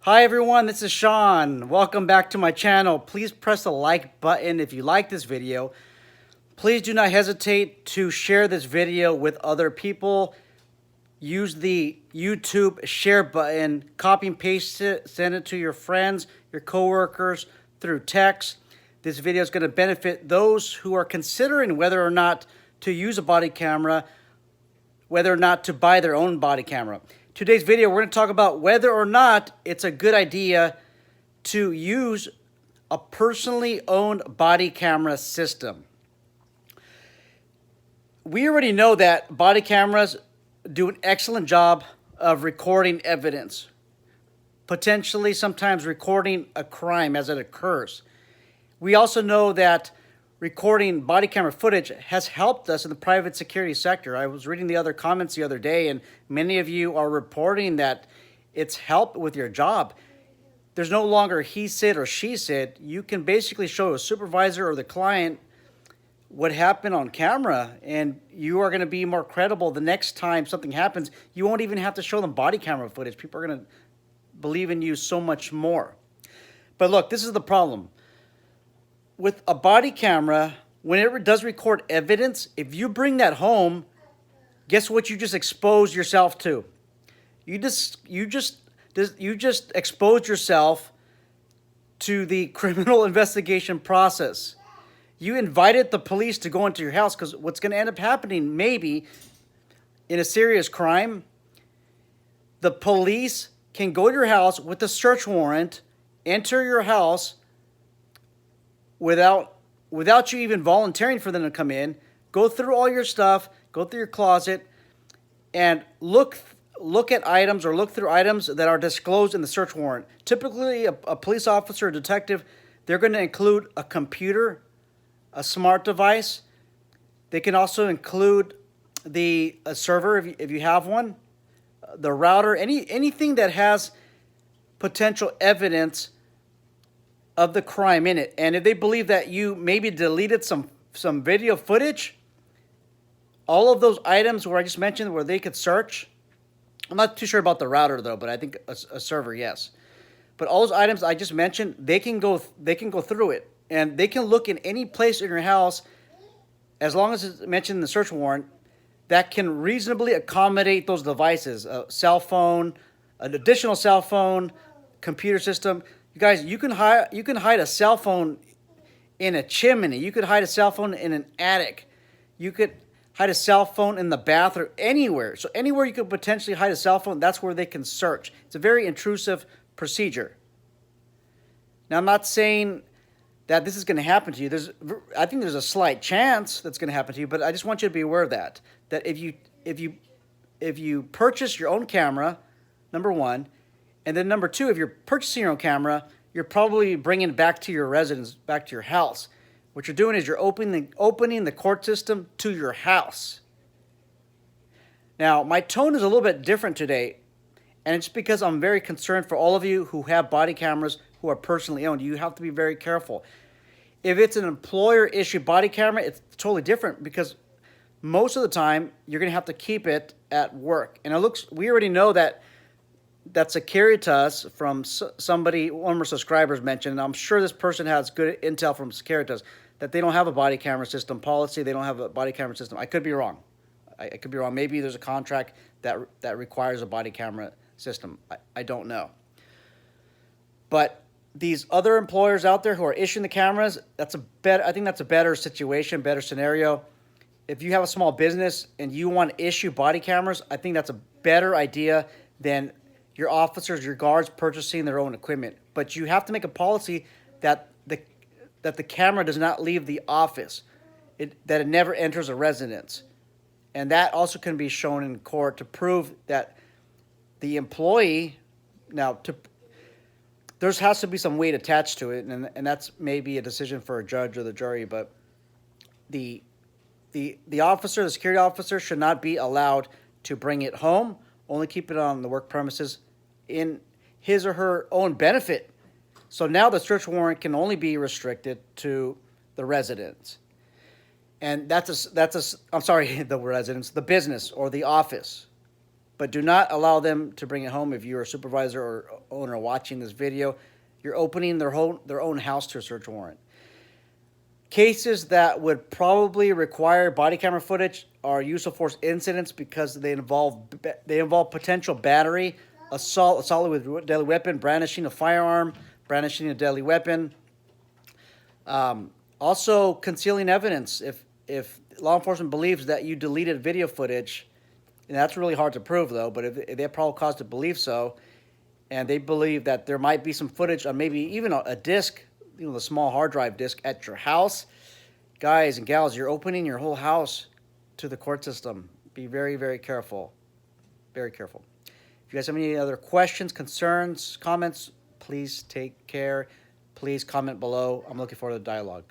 Hi everyone, this is Sean. Welcome back to my channel. Please press the like button if you like this video. Please do not hesitate to share this video with other people. Use the YouTube share button, copy and paste it, send it to your friends, your coworkers through text. This video is going to benefit those who are considering whether or not to use a body camera, whether or not to buy their own body camera. Today's video, we're going to talk about whether or not it's a good idea to use a personally owned body camera system. We already know that body cameras do an excellent job of recording evidence, potentially sometimes recording a crime as it occurs. We also know that recording body camera footage has helped us in the private security sector. I was reading the other comments the other day, and many of you are reporting that it's helped with your job. There's no longer he said or she said. You can basically show a supervisor or the client what happened on camera, and you are going to be more credible the next time something happens. You won't even have to show them body camera footage. People are going to believe in you so much more. But look, this is the problem. With a body camera, whenever it does record evidence, if you bring that home, guess what you just exposed yourself to? You just exposed yourself to the criminal investigation process. You invited the police to go into your house, because what's going to end up happening, maybe in a serious crime, the police can go to your house with a search warrant, enter your house without you even volunteering for them to come in, go through all your stuff, go through your closet, and look at items or look through items that are disclosed in the search warrant. Typically, a police officer or detective, they're going to include a computer, a smart device. They can also include a server if you have one, the router, anything that has potential evidence of the crime in it. And if they believe that you maybe deleted some video footage, all of those items where I just mentioned where they could search, I'm not too sure about the router though, but I think a server, yes. But all those items I just mentioned, they can go through it, and they can look in any place in your house, as long as it's mentioned in the search warrant, that can reasonably accommodate those devices, a cell phone, an additional cell phone, computer system. You guys, you can hide a cell phone in a chimney. You could hide a cell phone in an attic. You could hide a cell phone in the bathroom, anywhere. So anywhere you could potentially hide a cell phone, that's where they can search. It's a very intrusive procedure. Now, I'm not saying that this is going to happen to you. I think there's a slight chance that's going to happen to you, but I just want you to be aware of that. That if you purchase your own camera, number one, and then number two, if you're purchasing your own camera, you're probably bringing it back to your residence, back to your house. What you're doing is you're opening the court system to your house. Now, my tone is a little bit different today, and it's because I'm very concerned for all of you who have body cameras who are personally owned. You have to be very careful. If it's an employer-issued body camera, it's totally different, because most of the time you're going to have to keep it at work. And we already know that Securitas, from somebody, one of our subscribers mentioned, and I'm sure this person has good intel from Securitas, that they don't have a body camera system policy. They don't have a body camera system. I could be wrong. I could be wrong. Maybe there's a contract that requires a body camera system. I don't know. But these other employers out there who are issuing the cameras, I think that's a better situation, better scenario. If you have a small business and you want to issue body cameras, I think that's a better idea than your officers, your guards purchasing their own equipment. But you have to make a policy that the camera does not leave the office, that it never enters a residence. And that also can be shown in court to prove that the employee, there has to be some weight attached to it, and that's maybe a decision for a judge or the jury, but the officer, the security officer, should not be allowed to bring it home, only keep it on the work premises in his or her own benefit. So now the search warrant can only be restricted to the residence. And the residence, the business or the office. but do not allow them to bring it home. If you're a supervisor or owner watching this video, you're opening their own house to a search warrant. Cases that would probably require body camera footage are use of force incidents because they involve potential battery, assault with a deadly weapon, brandishing a firearm, brandishing a deadly weapon. Also, concealing evidence. If law enforcement believes that you deleted video footage, and that's really hard to prove though, but if they have probable cause to believe so, and they believe that there might be some footage on maybe even a disc, the small hard drive disc at your house, guys and gals, you're opening your whole house to the court system. Be very, very careful. Very careful. If you guys have any other questions, concerns, comments, please take care. Please comment below. I'm looking forward to the dialogue.